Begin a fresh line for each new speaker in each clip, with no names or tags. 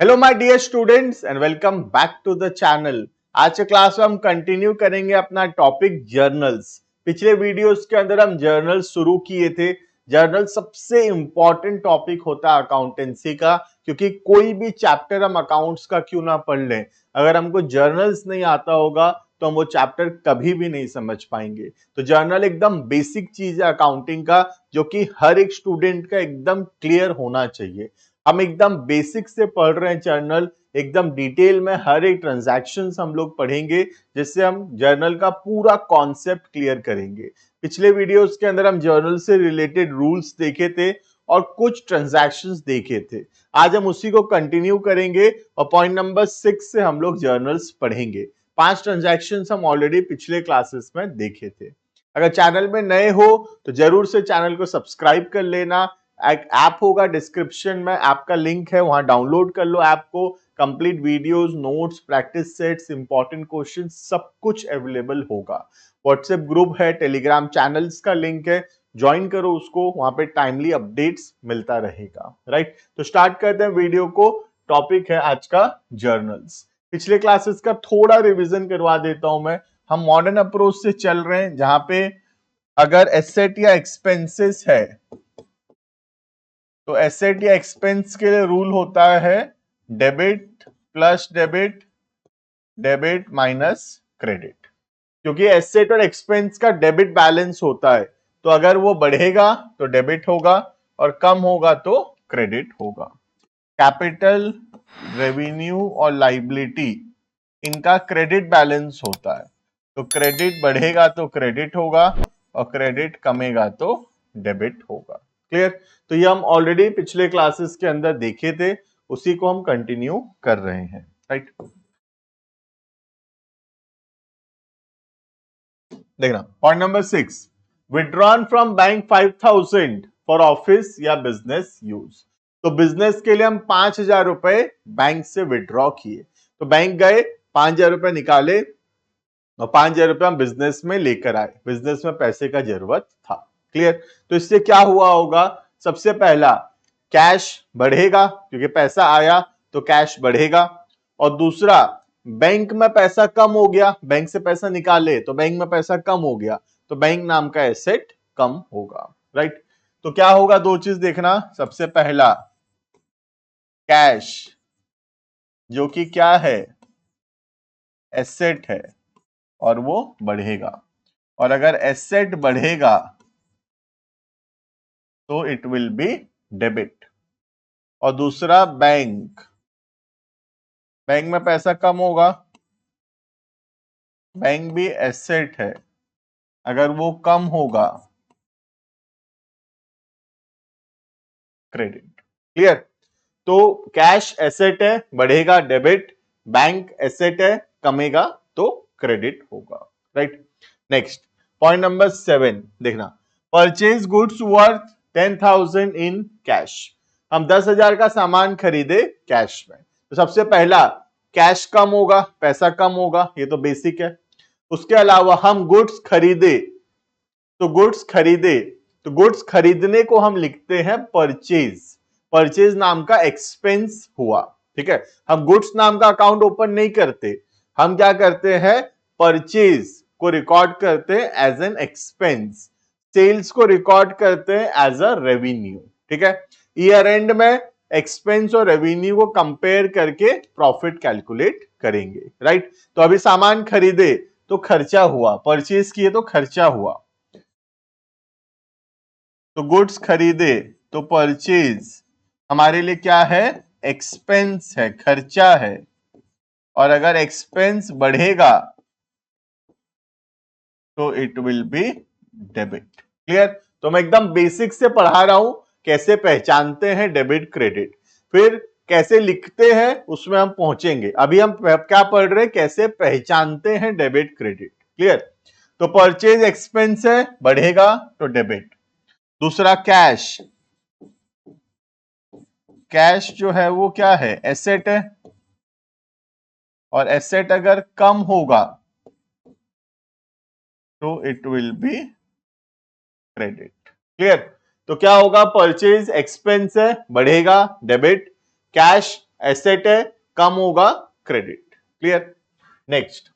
Hello my dear students and welcome back to the channel. आज के class में हम कंटिन्यू करेंगे अपना टॉपिक जर्नल्स। पिछले वीडियोस के अंदर हम जर्नल शुरू किए थे। जर्नल सबसे इंपॉर्टेंट टॉपिक होता है अकाउंटेंसी का, क्योंकि कोई भी चैप्टर हम अकाउंट्स का क्यों ना पढ़ लें, अगर हमको जर्नल्स नहीं आता होगा तो हम वो चैप्टर कभी भी नहीं समझ पाएंगे। तो जर्नल एकदम बेसिक चीज है अकाउंटिंग का, जो कि हर एक स्टूडेंट का एकदम क्लियर होना चाहिए। हम एकदम बेसिक से पढ़ रहे हैं जर्नल, एकदम डिटेल में हर एक ट्रांजैक्शन हम लोग पढ़ेंगे, जिससे हम जर्नल का पूरा कॉन्सेप्ट क्लियर करेंगे। पिछले वीडियोस के अंदर हम जर्नल से रिलेटेड रूल्स देखे थे और कुछ ट्रांजैक्शंस देखे थे। आज हम उसी को कंटिन्यू करेंगे और पॉइंट नंबर 6 से हम लोग जर्नल्स पढ़ेंगे। 5 ट्रांजैक्शंस हम ऑलरेडी पिछले क्लासेस में देखे थे। अगर चैनल में नए हो तो जरूर से चैनल को सब्सक्राइब कर लेना। एक ऐप होगा डिस्क्रिप्शन में, ऐप का लिंक है, वहां डाउनलोड कर लो ऐप को। Complete videos, notes, practice sets, important question सब कुछ अवेलेबल होगा। व्हाट्सएप ग्रुप है, टेलीग्राम चैनल्स का लिंक है, ज्वाइन करो उसको, वहां पे टाइमली अपडेट्स मिलता रहेगा। राइट, तो स्टार्ट करते हैं वीडियो को। टॉपिक है आज का जर्नल्स। पिछले क्लासेस का थोड़ा रिवीजन करवा देता हूं मैं। हम मॉडर्न अप्रोच से चल रहे हैं, जहां पे अगर एसेट या एक्सपेंसेस है तो एसेट या एक्सपेंस के लिए रूल होता है debit plus debit, debit minus credit. क्योंकि एसेट और एक्सपेंस का डेबिट बैलेंस होता है, तो अगर वो बढ़ेगा तो डेबिट होगा और कम होगा तो क्रेडिट होगा। कैपिटल, रेवेन्यू और लाइबिलिटी, इनका क्रेडिट बैलेंस होता है, तो क्रेडिट बढ़ेगा तो क्रेडिट होगा और क्रेडिट कमेगा तो डेबिट होगा। क्लियर? तो ये हम ऑलरेडी पिछले क्लासेस के अंदर देखे थे, उसी को हम कंटिन्यू कर रहे हैं। राइट, देखना point number 6, withdrawn from bank 5000 for office या बिजनेस यूज। तो बिजनेस के लिए हम 5000 रुपए बैंक से विड्रॉ किए, तो बैंक गए, 5000 रुपए निकाले और 5000 रुपए हम बिजनेस में लेकर आए। बिजनेस में पैसे का जरूरत था। क्लियर? तो इससे क्या हुआ होगा? सबसे पहला, कैश बढ़ेगा, क्योंकि पैसा आया तो कैश बढ़ेगा। और दूसरा, बैंक में पैसा कम हो गया, बैंक से पैसा निकाले तो बैंक में पैसा कम हो गया, तो बैंक नाम का एसेट कम होगा। राइट, तो क्या होगा? दो चीज देखना। सबसे पहला, कैश जो कि क्या है? एसेट है और वो बढ़ेगा, और अगर एसेट बढ़ेगा तो इट विल बी डेबिट। और दूसरा, बैंक, बैंक में पैसा कम होगा, बैंक भी एसेट है, अगर वो कम होगा क्रेडिट। क्लियर? तो कैश एसेट है, बढ़ेगा डेबिट, बैंक एसेट है, कमेगा तो क्रेडिट होगा। राइट, नेक्स्ट पॉइंट नंबर 7 देखना, purchase goods worth 10,000 in cash. हम 10,000 का सामान खरीदे कैश में, तो सबसे पहला, कैश कम होगा, पैसा कम होगा, ये तो बेसिक है। उसके अलावा हम गुड्स खरीदे, तो गुड्स खरीदे, तो गुड्स खरीदने को हम लिखते हैं परचेज। परचेज नाम का एक्सपेंस हुआ। ठीक है, हम गुड्स नाम का अकाउंट ओपन नहीं करते, हम क्या करते हैं? परचेज को रिकॉर्ड करते हैं एज एन एक्सपेंस, सेल्स को रिकॉर्ड करते हैं एज अ रेवेन्यू। ठीक है, ईयर एंड में एक्सपेंस और रेवेन्यू को कंपेयर करके प्रॉफिट कैलकुलेट करेंगे। राइट, तो अभी सामान खरीदे तो खर्चा हुआ, परचेज किए तो खर्चा हुआ, तो गुड्स खरीदे तो परचेज हमारे लिए क्या है? एक्सपेंस है, खर्चा है। और अगर एक्सपेंस बढ़ेगा तो it will be debit. Clear? तो मैं एकदम बेसिक से पढ़ा रहा हूं, कैसे पहचानते हैं डेबिट क्रेडिट, फिर कैसे लिखते हैं उसमें हम पहुंचेंगे। अभी हम क्या पढ़ रहे हैं? कैसे पहचानते हैं डेबिट क्रेडिट। क्लियर? तो परचेज एक्सपेंस है, बढ़ेगा तो डेबिट। दूसरा, कैश, कैश जो है वो क्या है? एसेट है, और एसेट अगर कम होगा तो it will be credit. Clear? तो क्या होगा? परचेज एक्सपेंस है, बढ़ेगा डेबिट, कैश एसेट है, कम होगा credit. Clear? Next,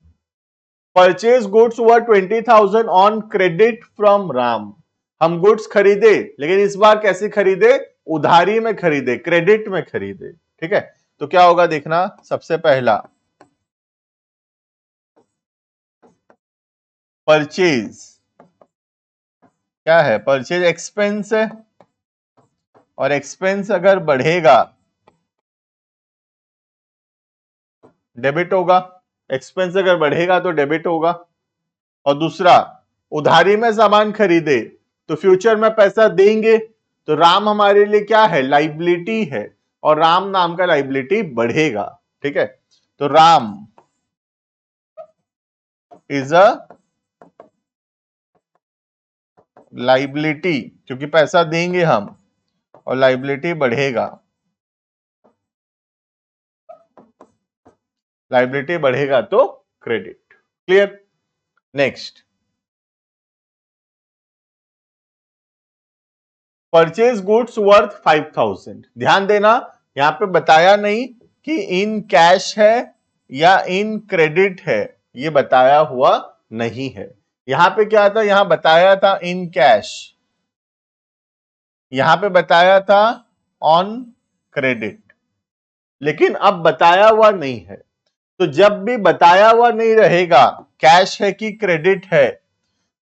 purchase goods were 20,000 on credit from Ram. हम गुड्स खरीदे, लेकिन इस बार कैसे खरीदे? उधारी में खरीदे, क्रेडिट में खरीदे। ठीक है, तो क्या होगा देखना, सबसे पहला परचेज क्या है? परचेज एक्सपेंस है, और एक्सपेंस अगर बढ़ेगा डेबिट होगा। एक्सपेंस अगर बढ़ेगा तो डेबिट होगा। और दूसरा, उधारी में सामान खरीदे तो फ्यूचर में पैसा देंगे, तो राम हमारे लिए क्या है? लाइबिलिटी है, और राम नाम का लाइबिलिटी बढ़ेगा। ठीक है, तो राम इज अ लाइबिलिटी, क्योंकि पैसा देंगे हम और लाइबिलिटी बढ़ेगा। लाइबिलिटी बढ़ेगा तो credit. Clear? Next, purchase goods worth 5,000। ध्यान देना, यहां पे बताया नहीं कि इन कैश है या इन क्रेडिट है, ये बताया हुआ नहीं है। यहां पे क्या था? यहां बताया था इन कैश, यहां पे बताया था ऑन क्रेडिट, लेकिन अब बताया हुआ नहीं है। तो जब भी बताया हुआ नहीं रहेगा कैश है कि क्रेडिट है,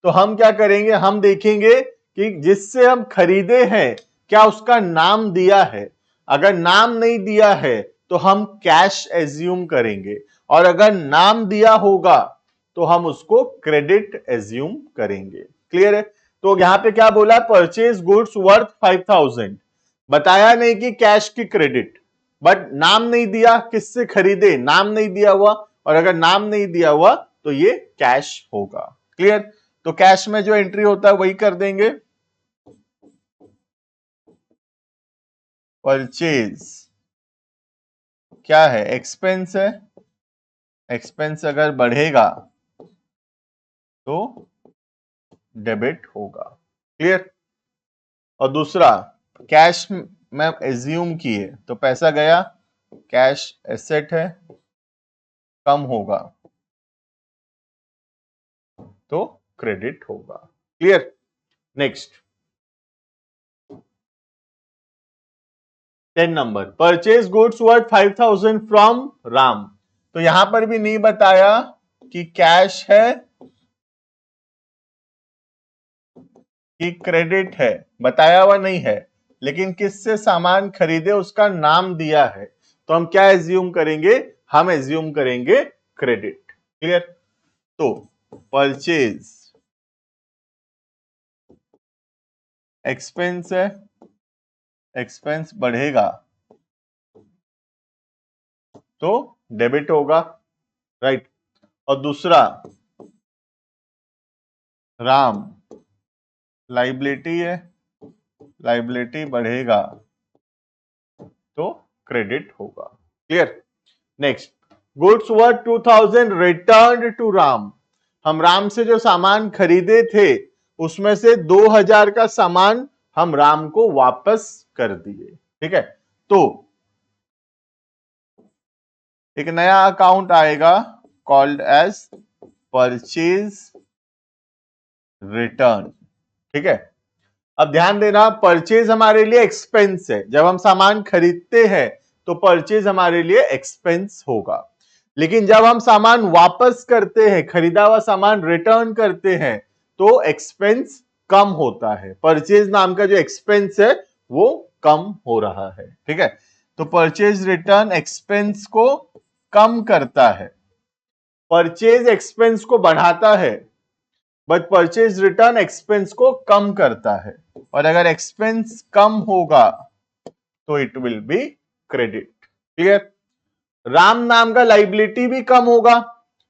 तो हम क्या करेंगे? हम देखेंगे कि जिससे हम खरीदे हैं क्या उसका नाम दिया है। अगर नाम नहीं दिया है तो हम कैश एज्यूम करेंगे, और अगर नाम दिया होगा तो हम उसको क्रेडिट एज्यूम करेंगे। क्लियर है? तो यहां पे क्या बोला? परचेज गुड्स वर्थ 5,000, बताया नहीं कि कैश की क्रेडिट, बट नाम नहीं दिया किससे खरीदे, नाम नहीं दिया हुआ, और अगर नाम नहीं दिया हुआ तो ये कैश होगा। क्लियर? तो कैश में जो एंट्री होता है वही कर देंगे। परचेज क्या है? एक्सपेंस है, एक्सपेंस अगर बढ़ेगा तो डेबिट होगा। क्लियर? और दूसरा, कैश में एज्यूम किए तो पैसा गया, कैश एसेट है, कम होगा तो क्रेडिट होगा। Clear? Next, 10 number, purchase goods worth 5,000 from Ram. तो यहां पर भी नहीं बताया कि कैश है कि क्रेडिट है, बताया हुआ नहीं है, लेकिन किससे सामान खरीदे उसका नाम दिया है, तो हम क्या एज्यूम करेंगे? हम एज्यूम करेंगे क्रेडिट। क्लियर? तो परचेज एक्सपेंस है, एक्सपेंस बढ़ेगा तो डेबिट होगा, राइट। और दूसरा, राम लाइबिलिटी है, लाइबिलिटी बढ़ेगा तो क्रेडिट होगा। Clear? Next, goods worth 2,000 return to Ram. हम राम से जो सामान खरीदे थे उसमें से 2,000 का सामान हम राम को वापस कर दिए। ठीक है, तो एक नया अकाउंट आएगा कॉल्ड एज परचेज रिटर्न। ठीक है, अब ध्यान देना, परचेज हमारे लिए एक्सपेंस है। जब हम सामान खरीदते हैं तो परचेज हमारे लिए एक्सपेंस होगा, लेकिन जब हम सामान वापस करते हैं, खरीदा हुआ सामान रिटर्न करते हैं, तो एक्सपेंस कम होता है। परचेज नाम का जो एक्सपेंस है वो कम हो रहा है। ठीक है, तो परचेज रिटर्न एक्सपेंस को कम करता है, परचेज एक्सपेंस को बढ़ाता है, बट परचेज रिटर्न एक्सपेंस को कम करता है। और अगर एक्सपेंस कम होगा तो it will be credit. Clear? Ram नाम का लाइबिलिटी भी कम होगा।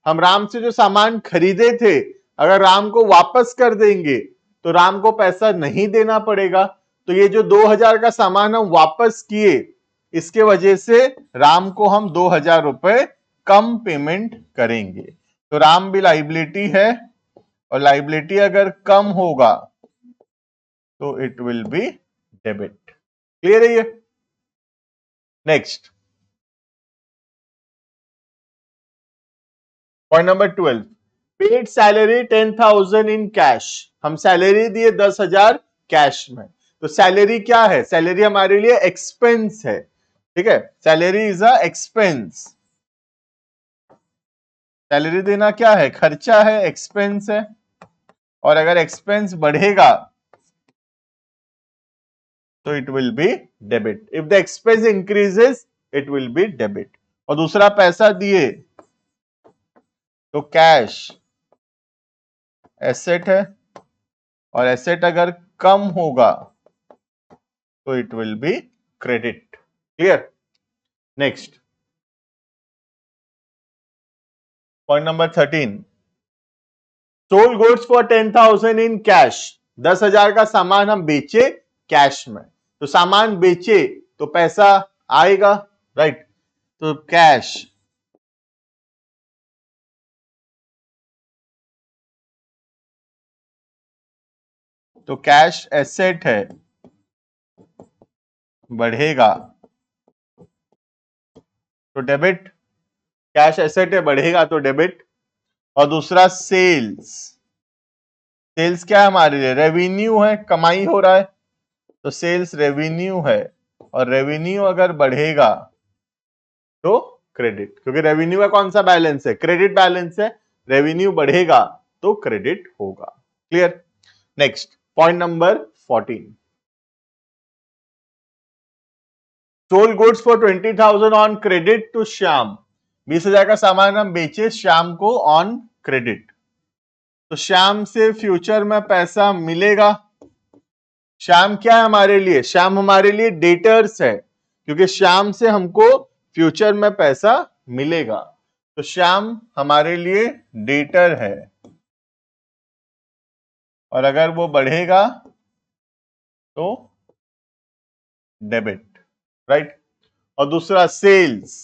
हम राम से जो सामान खरीदे थे, अगर राम को वापस कर देंगे तो राम को पैसा नहीं देना पड़ेगा। तो ये जो 2,000 का सामान हम वापस किए, इसके वजह से राम को हम 2,000 रुपए कम पेमेंट करेंगे। तो राम भी लाइबिलिटी है, और लाइबिलिटी अगर कम होगा तो it will be debit. Clear है ये? Next, point number 12, paid salary 10,000 in cash, हम सैलरी दिए 10,000 कैश में। तो सैलरी क्या है? सैलरी हमारे लिए एक्सपेंस है, ठीक है, salary is a expense. Salary देना क्या है? खर्चा है, एक्सपेंस है। और अगर एक्सपेंस बढ़ेगा तो it will be debit. If the expense increases it will be debit. और दूसरा पैसा दिए तो कैश एसेट है, और एसेट अगर कम होगा तो it will be credit. Clear? Next, point number 13, sold goods for 10,000 in cash, 10,000 का सामान हम बेचे कैश में। तो सामान बेचे तो पैसा आएगा, राइट? तो कैश, तो कैश एसेट है, बढ़ेगा तो डेबिट। कैश एसेट है, बढ़ेगा तो डेबिट। और दूसरा सेल्स, सेल्स क्या है हमारे लिए? रेवेन्यू है, कमाई हो रहा है, तो सेल्स रेवेन्यू है, और रेवेन्यू अगर बढ़ेगा तो क्रेडिट, क्योंकि रेवेन्यू का कौन सा बैलेंस है? क्रेडिट बैलेंस है। रेवेन्यू बढ़ेगा तो क्रेडिट होगा। Clear? Next, point number 14, sold goods for 20,000 on credit to Shyam, 20,000 का सामान हम बेचे श्याम को ऑन क्रेडिट। तो श्याम से फ्यूचर में पैसा मिलेगा। श्याम क्या है हमारे लिए? श्याम हमारे लिए डेटर्स है, क्योंकि श्याम से हमको फ्यूचर में पैसा मिलेगा। तो श्याम हमारे लिए डेटर है, और अगर वो बढ़ेगा तो डेबिट, राइट? और दूसरा सेल्स,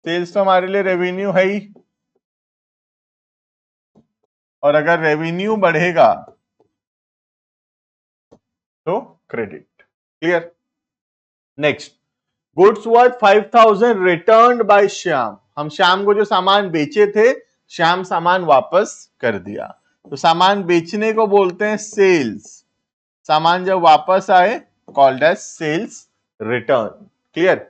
सेल्स तो हमारे लिए रेवेन्यू है ही, और अगर रेवेन्यू बढ़ेगा तो credit. Clear? Next, goods worth 5,000 returned by Shyam, हम श्याम को जो सामान बेचे थे श्याम सामान वापस कर दिया। तो सामान बेचने को बोलते हैं सेल्स, सामान जब वापस आए called as sales return. Clear?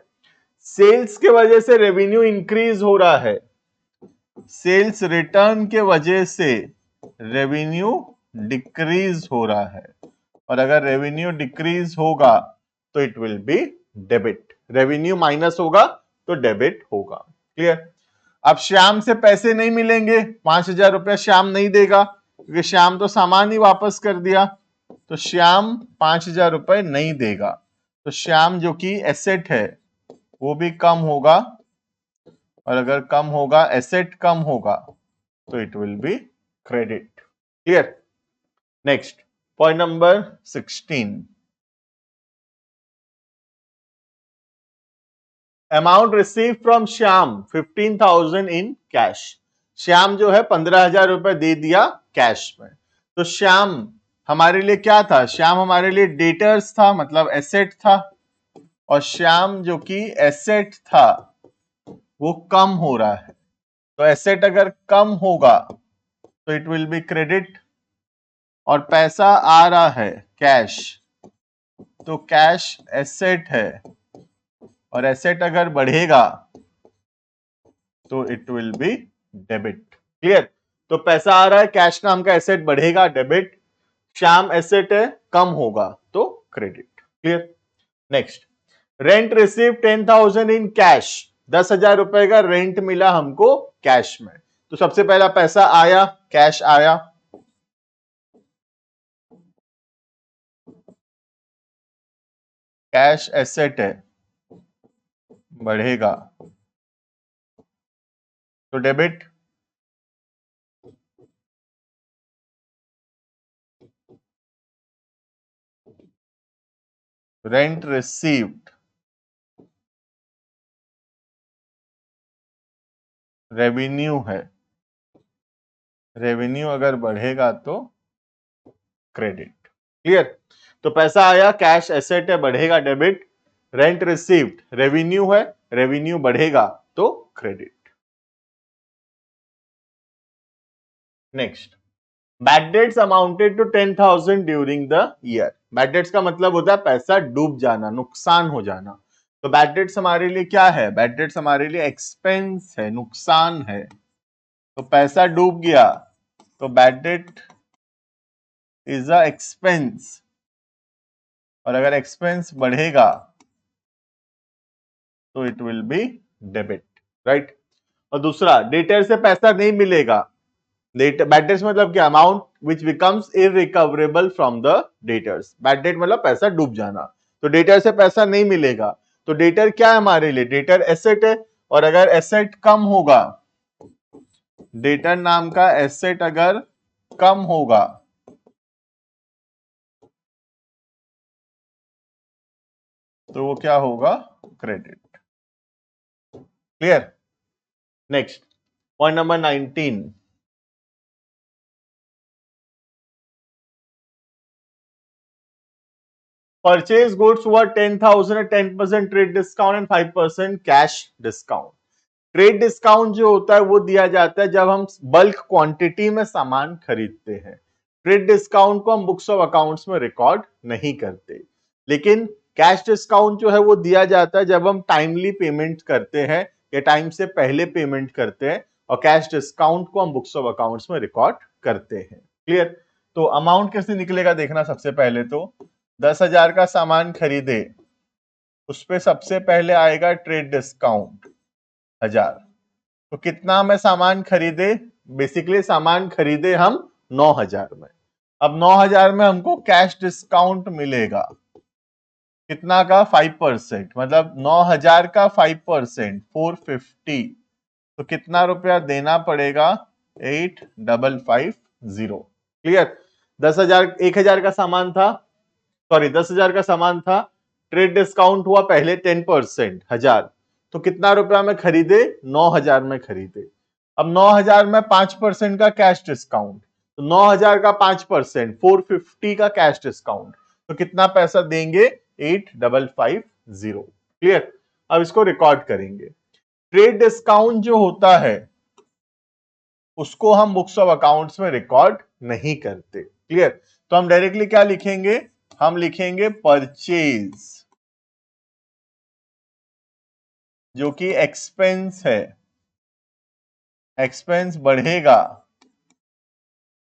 Sales के वजह से रेवेन्यू इंक्रीज हो रहा है, सेल्स रिटर्न के वजह से रेवेन्यू डिक्रीज हो रहा है, और अगर रेवेन्यू डिक्रीज होगा तो it will be debit. Revenue minus होगा तो डेबिट होगा। क्लियर? अब श्याम से पैसे नहीं मिलेंगे, 5,000 रुपया श्याम नहीं देगा, क्योंकि श्याम तो सामान ही वापस कर दिया। तो श्याम 5,000 रुपए नहीं देगा, तो श्याम जो कि एसेट है वो भी कम होगा, और अगर कम होगा, एसेट कम होगा, तो it will be credit. Clear? Next, point number 16, amount receive from Shyam 15,000 in cash, Shyam जो है 15,000 रुपए दे दिया कैश में। तो श्याम हमारे लिए क्या था? श्याम हमारे लिए डेटर्स था, मतलब एसेट था, और श्याम जो कि एसेट था वो कम हो रहा है। तो एसेट अगर कम होगा तो इट विल बी क्रेडिट, और पैसा आ रहा है कैश, तो कैश एसेट है, और एसेट अगर बढ़ेगा तो it will be debit. Clear? तो पैसा आ रहा है, कैश नाम का एसेट बढ़ेगा, डेबिट। श्याम एसेट है, कम होगा तो credit. Clear? Next, rent receive 10,000 in cash, 10,000 रुपए का रेंट मिला हमको कैश में। तो सबसे पहला पैसा आया, कैश आया, कैश एसेट है, बढ़ेगा तो डेबिट। रेंट रिसीव्ड रेवेन्यू है, रेवेन्यू अगर बढ़ेगा तो क्रेडिट। क्लियर? तो पैसा आया, कैश एसेट है, बढ़ेगा डेबिट। रेंट रिसीव्ड रेवेन्यू है, रेवेन्यू बढ़ेगा तो credit. Next, bad debts amounted to 10,000 during the year. Bad debts का मतलब होता है पैसा डूब जाना, नुकसान हो जाना। तो बैड डेट्स हमारे लिए क्या है? बैड डेट्स हमारे लिए एक्सपेंस है, नुकसान है। तो पैसा डूब गया तो bad debt is a expense, और अगर एक्सपेंस बढ़ेगा तो it will be debit, right. और दूसरा, डेटर से पैसा नहीं मिलेगा। बैड डेट्स मतलब क्या? Amount which becomes irrecoverable from the debtors. Bad debt मतलब पैसा डूब जाना, तो डेटर से पैसा नहीं मिलेगा। तो डेटर क्या है हमारे लिए? डेटर एसेट है, और अगर एसेट कम होगा, डेटर नाम का एसेट अगर कम होगा तो वो क्या होगा? Credit. Clear? Next, point number 19। Purchase goods हुआ 10,000, 10% trade discount and 5% cash discount. Trade discount जो होता है वो दिया जाता है जब हम बल्क क्वांटिटी में सामान खरीदते हैं। ट्रेड डिस्काउंट को हम बुक्स ऑफ अकाउंट्स में रिकॉर्ड नहीं करते। लेकिन कैश डिस्काउंट जो है वो दिया जाता है जब हम टाइमली पेमेंट करते हैं या टाइम से पहले पेमेंट करते हैं, और कैश डिस्काउंट को हम बुक्स ऑफ अकाउंट्स में रिकॉर्ड करते हैं। क्लियर? तो अमाउंट कैसे निकलेगा देखना। सबसे पहले तो 10,000 का सामान खरीदे, उस पे सबसे पहले आएगा ट्रेड डिस्काउंट 1,000। तो कितना में सामान खरीदे? बेसिकली सामान खरीदे हम 9,000 में। अब 9,000 में हमको कैश डिस्काउंट मिलेगा कितना का? 5%। मतलब 9,000 का 5%, 450। तो कितना रुपया देना पड़ेगा? 8,550। क्लियर? 10,000, 1,000 का सामान था, सॉरी 10,000 का सामान था, ट्रेड डिस्काउंट हुआ पहले 10%, 1,000। तो कितना रुपया में खरीदे? 9,000 में खरीदे। अब 9,000 में 5% का कैश डिस्काउंट, तो 9,000 का 5%, 450 का कैश डिस्काउंट, तो कितना पैसा देंगे? 8,550। क्लियर? अब इसको रिकॉर्ड करेंगे। ट्रेड डिस्काउंट जो होता है उसको हम बुक्स ऑफ अकाउंट्स में रिकॉर्ड नहीं करते। क्लियर? तो हम डायरेक्टली क्या लिखेंगे? हम लिखेंगे परचेज, जो कि एक्सपेंस है। एक्सपेंस बढ़ेगा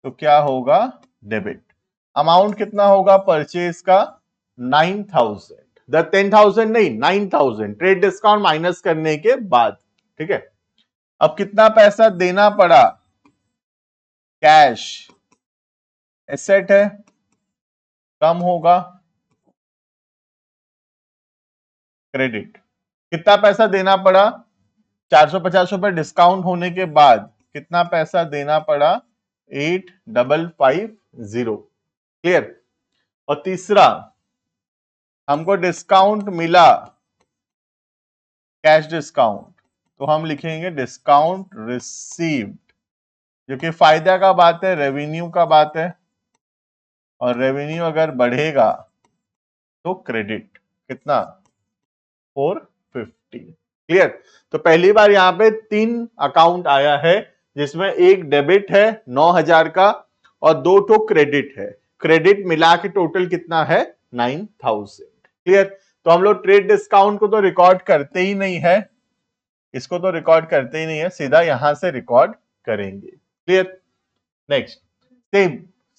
तो क्या होगा? डेबिट। अमाउंट कितना होगा परचेज का? 9,000। 10,000 नहीं, 9,000 ट्रेड डिस्काउंट माइनस करने के बाद। ठीक है? अब कितना पैसा देना पड़ा? कैश एसेट है, कम होगा, क्रेडिट। कितना पैसा देना पड़ा? 450 रुपए डिस्काउंट होने के बाद कितना पैसा देना पड़ा? 8,550। क्लियर? और तीसरा, हमको डिस्काउंट मिला, कैश डिस्काउंट, तो हम लिखेंगे डिस्काउंट रिसीव्ड, जो कि फायदा का बात है, रेवेन्यू का बात है। और रेवेन्यू अगर बढ़ेगा तो क्रेडिट कितना? 450। क्लियर? तो पहली बार यहां पे 3 अकाउंट आया है, जिसमें एक डेबिट है 9,000 का और 2 तो क्रेडिट है। क्रेडिट मिला के टोटल कितना है? 9,000। क्लियर? तो हम लोग ट्रेड डिस्काउंट को तो रिकॉर्ड करते ही नहीं है, इसको तो रिकॉर्ड करते ही नहीं है, सीधा यहां से रिकॉर्ड करेंगे। क्लियर? नेक्स्ट, सेम,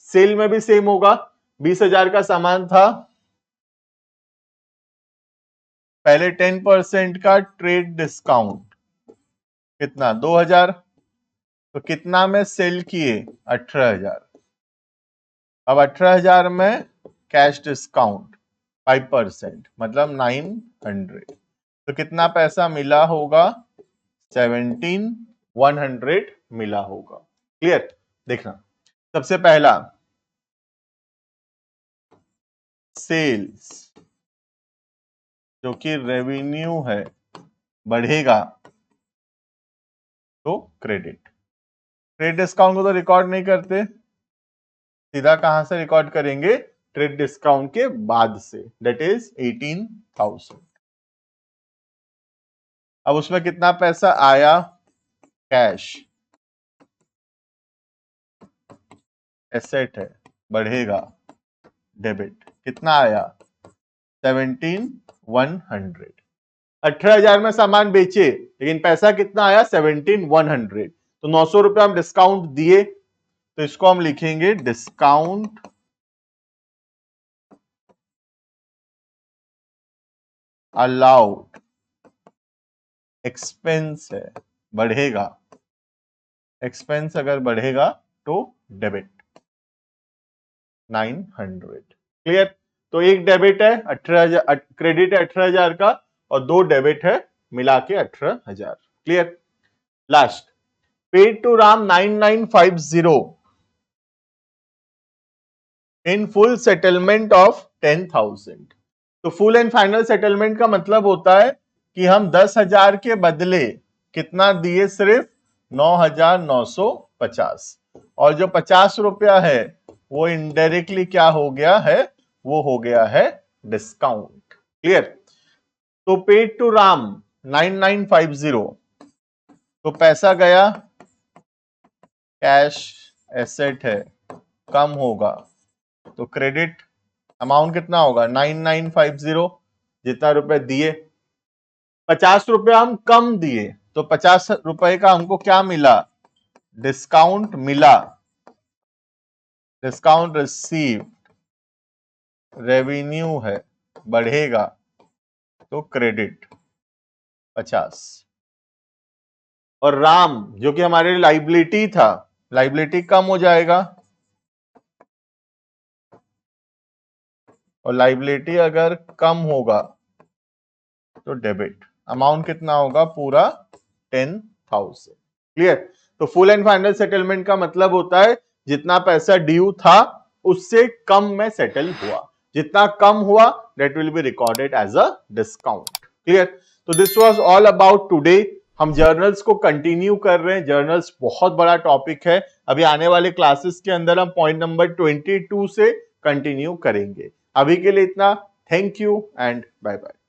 सेल में भी सेम होगा। 20,000 का सामान था, पहले 10% का ट्रेड डिस्काउंट, कितना? 2,000। तो कितना में सेल किए? 18,000। अब 18,000 में कैश डिस्काउंट 5%, मतलब 900। तो कितना पैसा मिला होगा? 17,100 मिला होगा। क्लियर? देखना, सबसे पहला सेल्स, जो कि रेवेन्यू है, बढ़ेगा तो क्रेडिट। ट्रेड डिस्काउंट को तो रिकॉर्ड नहीं करते, सीधा कहां से रिकॉर्ड करेंगे? ट्रेड डिस्काउंट के बाद से, दैट इज 18,000। अब उसमें कितना पैसा आया? कैश एसेट है, बढ़ेगा डेबिट। कितना आया 17,100। 18,000 में सामान बेचे लेकिन पैसा कितना आया 17,100। तो 900 रुपए हम डिस्काउंट दिए, तो इसको हम लिखेंगे डिस्काउंट अलाउड। एक्सपेंस है, बढ़ेगा, एक्सपेंस अगर बढ़ेगा तो डेबिट 900। क्लियर। तो एक डेबिट है 18,000, क्रेडिट है 18,000 का, और दो डेबिट है मिला के 18,000। Clear. Last, paid to Ram 9950 in full settlement of 10,000। तो फुल एंड फाइनल सेटलमेंट का मतलब होता है कि हम 10,000 के बदले कितना दिए, सिर्फ 9,950, और जो 50 रुपया है वो इनडायरेक्टली क्या हो गया है, वो हो गया है डिस्काउंट। क्लियर। तो पेड टू राम 9950, तो पैसा गया, कैश एसेट है, कम होगा, तो क्रेडिट अमाउंट कितना होगा 9950, जितना रुपए दिए। 50 रुपए हम कम दिए, तो 50 रुपए का हमको क्या मिला, डिस्काउंट मिला, डिस्काउंट रिसीव, रेवेन्यू है, बढ़ेगा, तो क्रेडिट 50। और राम जो कि हमारे लाइबिलिटी था, लाइबिलिटी कम हो जाएगा, और लाइबिलिटी अगर कम होगा तो डेबिट। अमाउंट कितना होगा, पूरा 10,000। क्लियर। तो फुल एंड फाइनल सेटलमेंट का मतलब होता है जितना पैसा ड्यू था उससे कम में सेटल हुआ, जितना कम हुआ that will be recorded as a discount. Clear. तो this was all about today. हम जर्नल्स को कंटिन्यू कर रहे हैं, जर्नल्स बहुत बड़ा टॉपिक है। अभी आने वाले क्लासेस के अंदर हम पॉइंट नंबर 22 से कंटिन्यू करेंगे। अभी के लिए इतना। Thank you and bye bye.